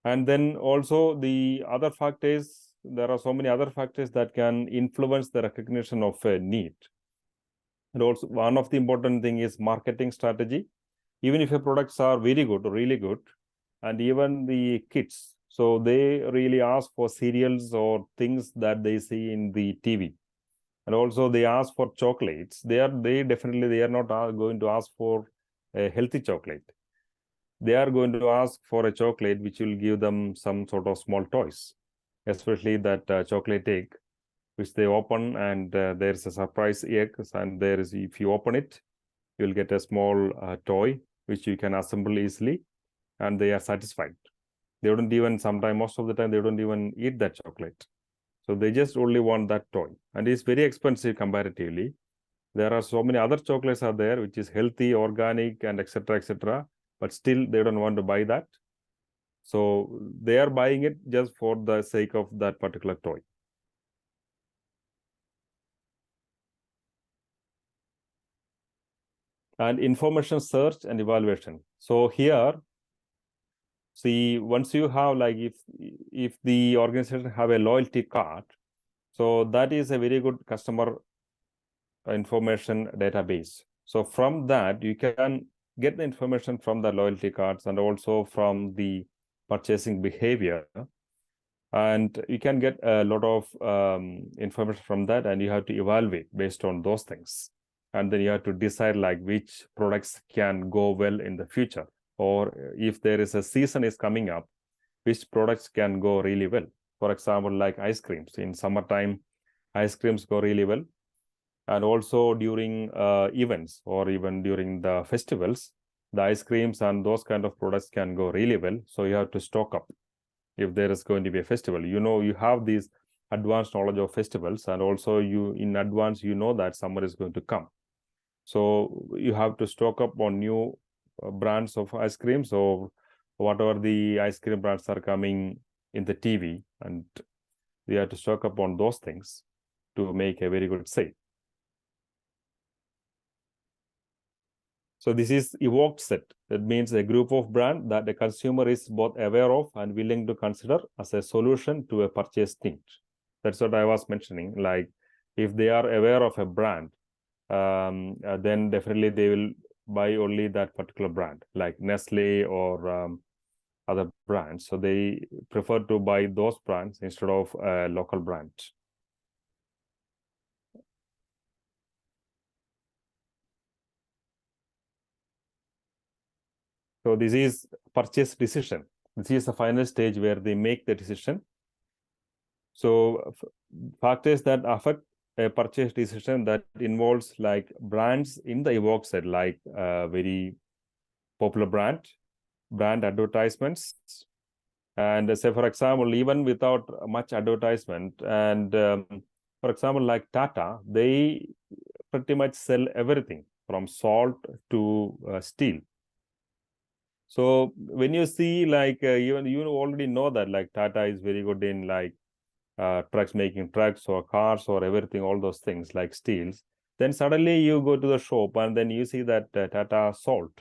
And then also the other fact is, there are so many other factors that can influence the recognition of a need. And also one of the important thing is marketing strategy. Even if your products are very good, really good, and even the kids, so they really ask for cereals or things that they see in the TV. And also they ask for chocolates. They are not going to ask for a healthy chocolate. they are going to ask for a chocolate which will give them some sort of small toys, especially that chocolate egg, which they open, and there's a surprise egg, and there is, if you open it, you'll get a small toy which you can assemble easily, and they are satisfied. They don't even, sometimes, most of the time, they don't even eat that chocolate. So they just only want that toy, and it's very expensive comparatively. There are so many other chocolates are there, which is healthy, organic, and etc., but still they don't want to buy that. So they are buying it just for the sake of that particular toy. And information search and evaluation. So here, see, once you have, like, if the organization have a loyalty card, so that is a very good customer information database. So from that, you can get the information from the loyalty cards and also from the purchasing behavior. And you can get a lot of information from that, and you have to evaluate based on those things. And then you have to decide, like, which products can go well in the future, or if there is a season is coming up, which products can go really well. For example, like ice creams. In summertime, ice creams go really well. And also during events or even during the festivals, the ice creams and those kind of products can go really well. So you have to stock up if there is going to be a festival. You know, you have these advanced knowledge of festivals, and also you in advance, you know that summer is going to come. So you have to stock up on new brands of ice creams, or whatever the ice cream brands are coming in the TV, and we have to stock up on those things to make a very good sale. So this is evoked set. That means a group of brand that the consumer is both aware of and willing to consider as a solution to a purchase need. That's what I was mentioning. Like, if they are aware of a brand, then definitely they will buy only that particular brand, like Nestle or other brands. So they prefer to buy those brands instead of a local brand. So this is purchase decision. This is the final stage where they make the decision. So factors that affect a purchase decision, that involves like brands in the evoke set, like very popular brand advertisements. And say, for example, even without much advertisement, and for example, like Tata, they pretty much sell everything from salt to steel. So when you see, like, even you already know that, like, Tata is very good in, like, trucks, making trucks or cars or everything, all those things like steels. Then suddenly you go to the shop and then you see that Tata salt.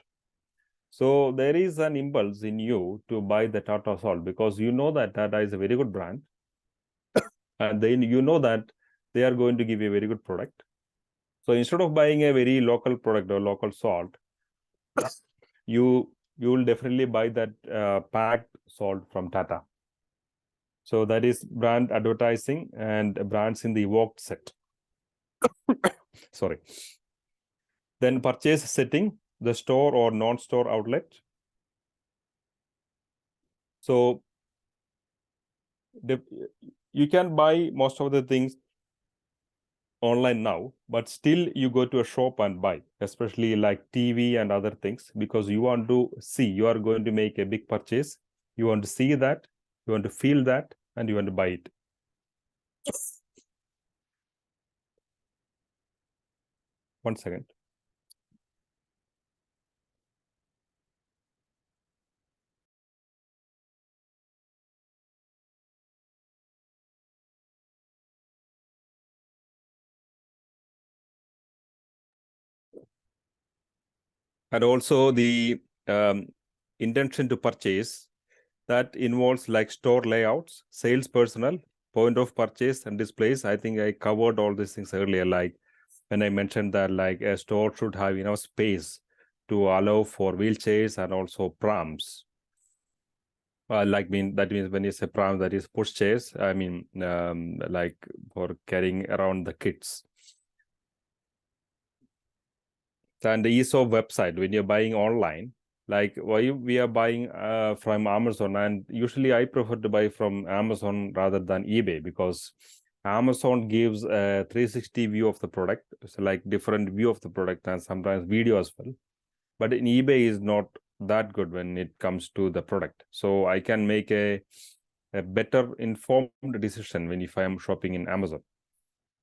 So there is an impulse in you to buy the Tata salt, because you know that Tata is a very good brand, and then you know that they are going to give you a very good product. So instead of buying a very local product or local salt, you will definitely buy that packed salt from Tata. So that is brand advertising and brands in the evoked set. Sorry. Then purchase setting, the store or non-store outlet. So you can buy most of the things online now, but still you go to a shop and buy, especially like TV and other things, because you want to see, you are going to make a big purchase. You want to see that, you want to feel that, and you want to buy it. One second. And also the intention to purchase, that involves like store layouts, sales personnel, point of purchase, and displays. I think I covered all these things earlier, like when I mentioned that, like, a store should have enough space to allow for wheelchairs and also prams. That means when you say pram, that is push chairs. I mean, like for carrying around the kids. And the ease of website, when you're buying online, Like why we are buying from Amazon, and usually I prefer to buy from Amazon rather than eBay, because Amazon gives a 360 view of the product, so like different view of the product and sometimes video as well. But in eBay is not that good when it comes to the product. So I can make a better informed decision when if I am shopping in Amazon.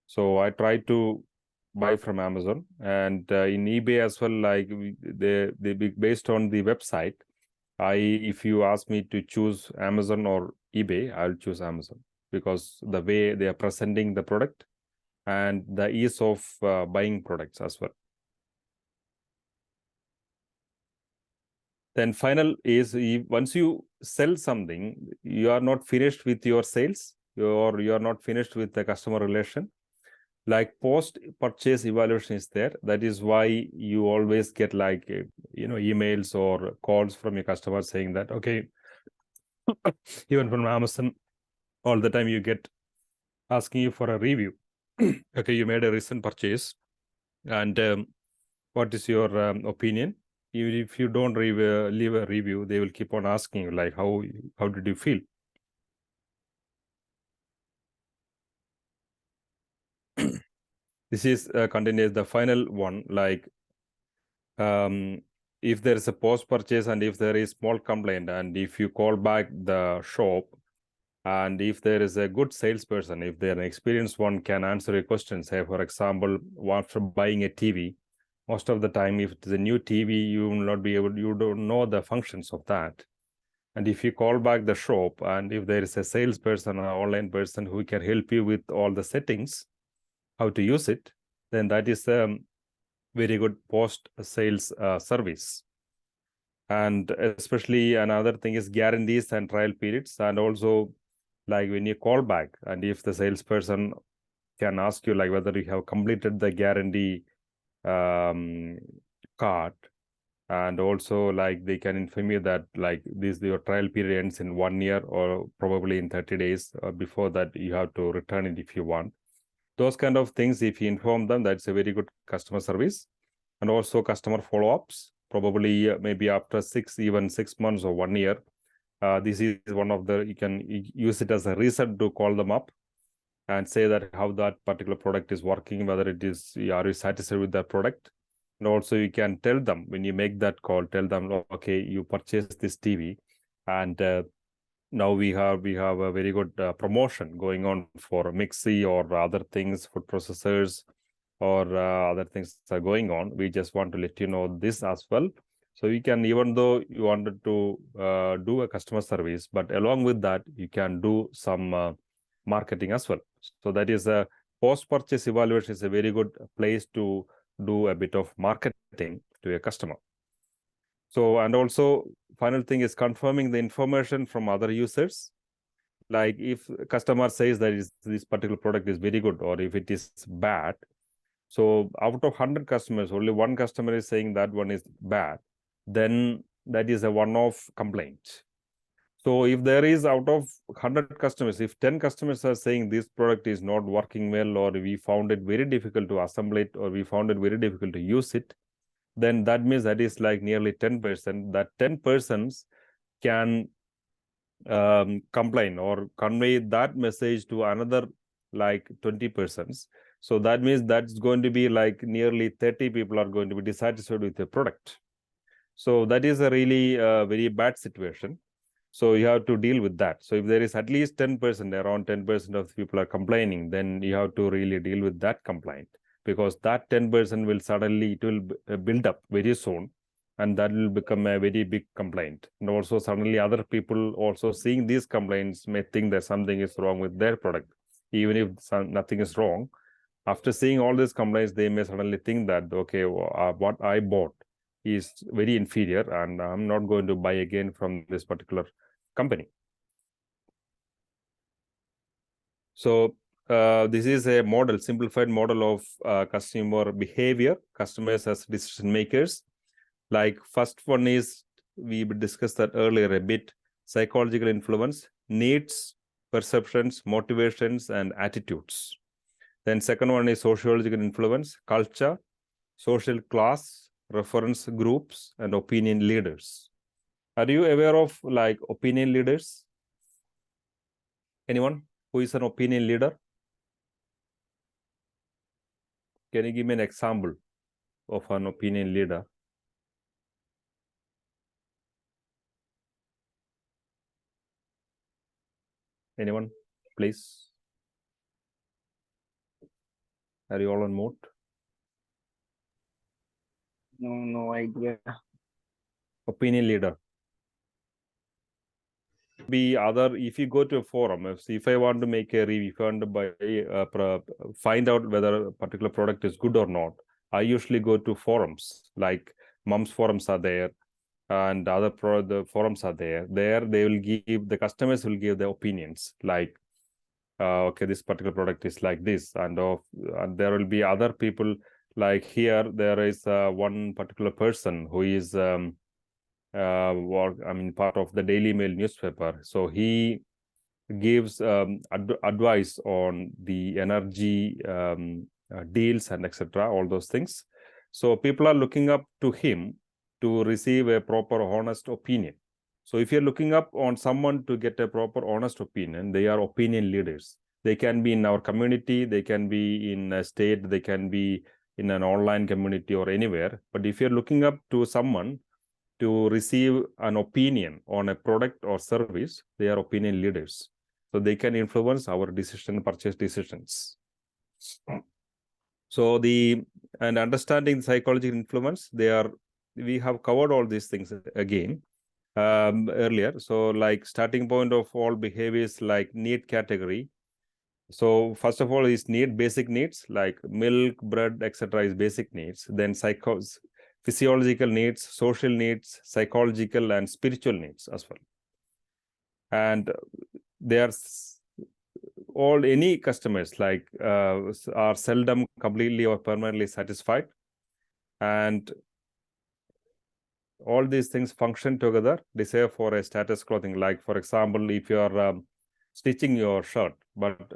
So I try to buy from Amazon, and in eBay as well, like they based on the website. If you ask me to choose Amazon or eBay, I'll choose Amazon, because the way they are presenting the product and the ease of buying products as well. Then final is, once you sell something, you are not finished with your sales, or you are not finished with the customer relation. Like post-purchase evaluation is there. That is why you always get like, emails or calls from your customers saying that, okay, even from Amazon, all the time you get asking you for a review. Okay, you made a recent purchase, and what is your opinion? Even if you don't leave a review, they will keep on asking you like, how did you feel? This is contains the final one, like if there is a post purchase and if there is small complaint, and if you call back the shop, and if there is a good salesperson, if they're an experienced one, can answer your question. Say, for example, after buying a TV, most of the time, if it's a new TV, you will not be able, you don't know the functions of that. And if you call back the shop, and if there is a salesperson or online person who can help you with all the settings, how to use it, then that is a very good post-sales service. And especially another thing is guarantees and trial periods, and also like when you call back, and if the salesperson can ask you like whether you have completed the guarantee card, and also like they can inform you that like your trial period ends in 1 year or probably in 30 days, or before that you have to return it if you want. Those kind of things, if you inform them, that's a very good customer service. And also customer follow-ups, probably maybe after 6 months or 1 year. This is one of the, you can use it as a reason to call them up and say that how that particular product is working, whether it is, are you satisfied with that product? And also you can tell them, when you make that call, tell them, okay, you purchased this TV, and now we have a very good promotion going on for mixie or other things, food processors, or other things are going on. We just want to let you know this as well. So you can, even though you wanted to do a customer service, but along with that, you can do some marketing as well. So that is a post-purchase evaluation is a very good place to do a bit of marketing to a customer. So, and also final thing is confirming the information from other users. Like if customer says that this particular product is very good, or if it is bad, so out of 100 customers, only one customer is saying that one is bad, then that is a one-off complaint. So if there is, out of 100 customers, if 10 customers are saying this product is not working well, or we found it very difficult to assemble it, or we found it very difficult to use it, then that means that is like nearly 10%. That 10 persons can complain or convey that message to another like 20 persons. So that means that's going to be like nearly 30 people are going to be dissatisfied with the product. So that is a really very bad situation. So you have to deal with that. So if there is at least 10%, around 10% of people are complaining, then you have to really deal with that complaint, because that 10% will suddenly, it will build up very soon, and that will become a very big complaint. And also suddenly other people also seeing these complaints may think that something is wrong with their product, even if nothing is wrong. After seeing all these complaints, they may suddenly think that, okay, what I bought is very inferior, and I'm not going to buy again from this particular company. So this is a model, simplified model of customer behavior, customers as decision makers. Like first one is, we discussed that earlier a bit, psychological influence, needs, perceptions, motivations, and attitudes. Then second one is sociological influence, culture, social class, reference groups, and opinion leaders. Are you aware of like opinion leaders? Anyone who is an opinion leader? Can you give me an example of an opinion leader? Anyone, please? Are you all on mute? No idea. Opinion leader. Be other, if you go to a forum, if I want to make a review, if I want to buy, find out whether a particular product is good or not, I usually go to forums, like Mums forums are there, and other the forums are there. There they will give, the customers will give their opinions, like, okay, this particular product is like this, and there will be other people, like here, there is one particular person who is part of the Daily Mail newspaper. So he gives advice on the energy deals and etc., all those things. So people are looking up to him to receive a proper, honest opinion. So if you're looking up on someone to get a proper, honest opinion, they are opinion leaders. They can be in our community, they can be in a state, they can be in an online community or anywhere. But if you're looking up to someone to receive an opinion on a product or service, they are opinion leaders. So they can influence our purchase decisions. So and understanding psychological influence, we have covered all these things again earlier. So like starting point of all behaviors, like need category. So first of all is basic needs, like milk, bread, etc. is basic needs. Then physiological needs, social needs, psychological and spiritual needs as well. And any customers like are seldom completely or permanently satisfied. And all these things function together, desire for a status clothing. Like, for example, if you are stitching your shirt, but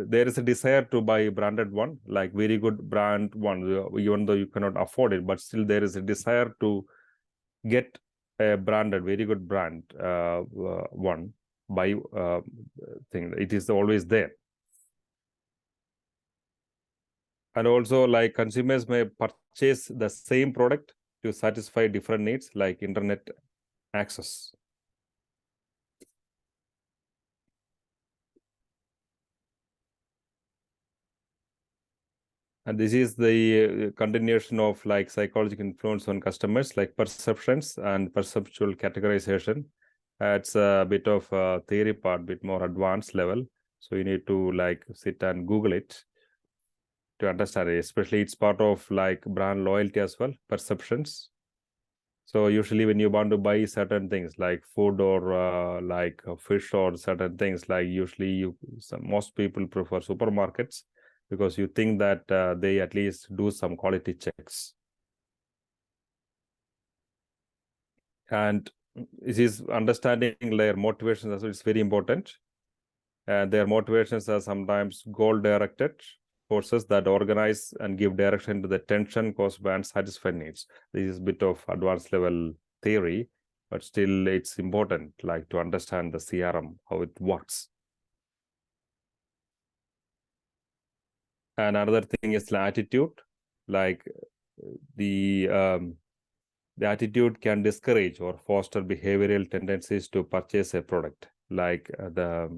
there is a desire to buy a branded one, like very good brand one, even though you cannot afford it, but still there is a desire to get a branded, very good brand one by thing. It is always there. And also, like, consumers may purchase the same product to satisfy different needs, like internet access. And this is the continuation of like psychological influence on customers, like perceptions and perceptual categorization. It's a bit of a theory part, bit more advanced level. So you need to like sit and Google it to understand it. Especially it's part of like brand loyalty as well, perceptions. So usually when you want to buy certain things like food or like fish or certain things, like usually most people prefer supermarkets, because you think that they at least do some quality checks. And this is understanding their motivations as well is very important. Their motivations are sometimes goal-directed forces that organize and give direction to the tension caused by unsatisfied needs. This is a bit of advanced level theory, but still it's important, like, to understand the CRM, how it works. And another thing is the attitude, like the attitude can discourage or foster behavioral tendencies to purchase a product, like the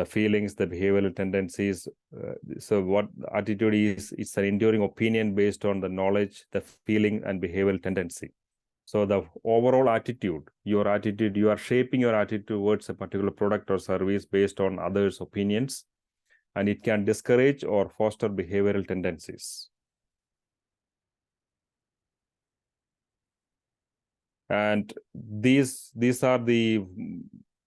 feelings, the behavioral tendencies. So what attitude is, it's an enduring opinion based on the knowledge, the feeling, and behavioral tendency. So the overall attitude, you are shaping your attitude towards a particular product or service based on others' opinions, and it can discourage or foster behavioral tendencies. And these are the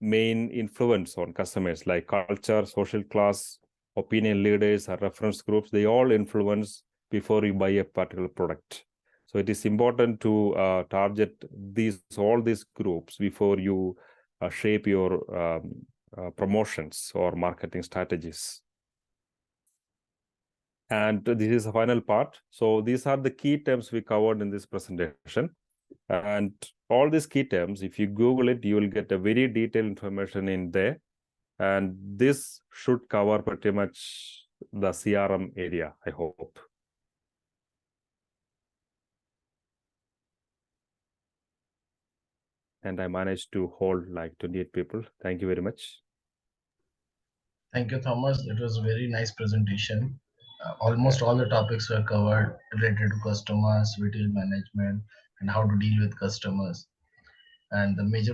main influence on customers, like culture, social class, opinion leaders, or reference groups. They all influence before you buy a particular product. So it is important to target all these groups before you shape your promotions or marketing strategies. And this is the final part. So these are the key terms we covered in this presentation. And all these key terms, if you Google it, you will get a very detailed information in there. And this should cover pretty much the CRM area, I hope. And I managed to hold like 28 people. Thank you very much. Thank you, Thomas. It was a very nice presentation. Almost all the topics were covered related to customers, retail management, and how to deal with customers. And the major